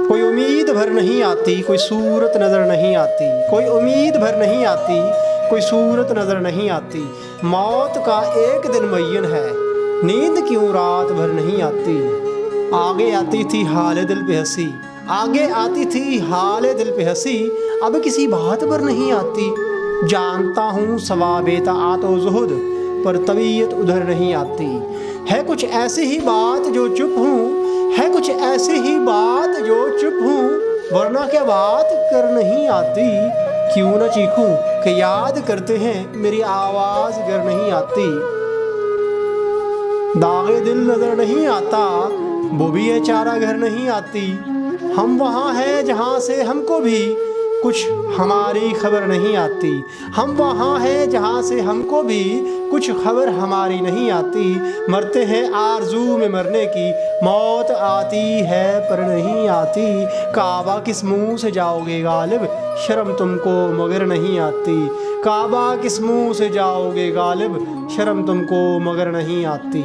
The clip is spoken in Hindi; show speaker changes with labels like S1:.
S1: कोई उम्मीद भर नहीं आती, कोई सूरत नज़र नहीं आती, कोई उम्मीद भर नहीं आती, कोई सूरत नज़र नहीं आती। मौत का एक दिन मुअय्यन है, नींद क्यों रात भर नहीं आती। आगे आती थी हाल दिल पे हंसी, आगे आती थी हाल दिल पे हंसी, अब किसी बात पर नहीं आती। जानता हूँ सवाबे ताअतो ज़ुहद, पर तबीयत उधर नहीं आती। है कुछ ऐसी ही बात जो चुप हूँ, है कुछ ऐसी ही बात जो चुप हूँ, वरना क्या बात कर नहीं आती। क्यों न चीखूं कि याद करते हैं मेरी आवाज़ घर नहीं आती। दागे दिल नज़र नहीं आता, वो भी है चारा घर नहीं आती। हम वहाँ हैं जहाँ से हमको भी कुछ हमारी खबर नहीं आती। हम वहाँ हैं जहाँ से हमको भी कुछ खबर हमारी नहीं आती। मरते हैं आरज़ू में मरने की, मौत आती है पर नहीं आती। काबा किस मुँह से जाओगे गालिब, शर्म तुमको मगर नहीं आती। काबा किस मुँह से जाओगे गालिब, शर्म तुमको मगर नहीं आती।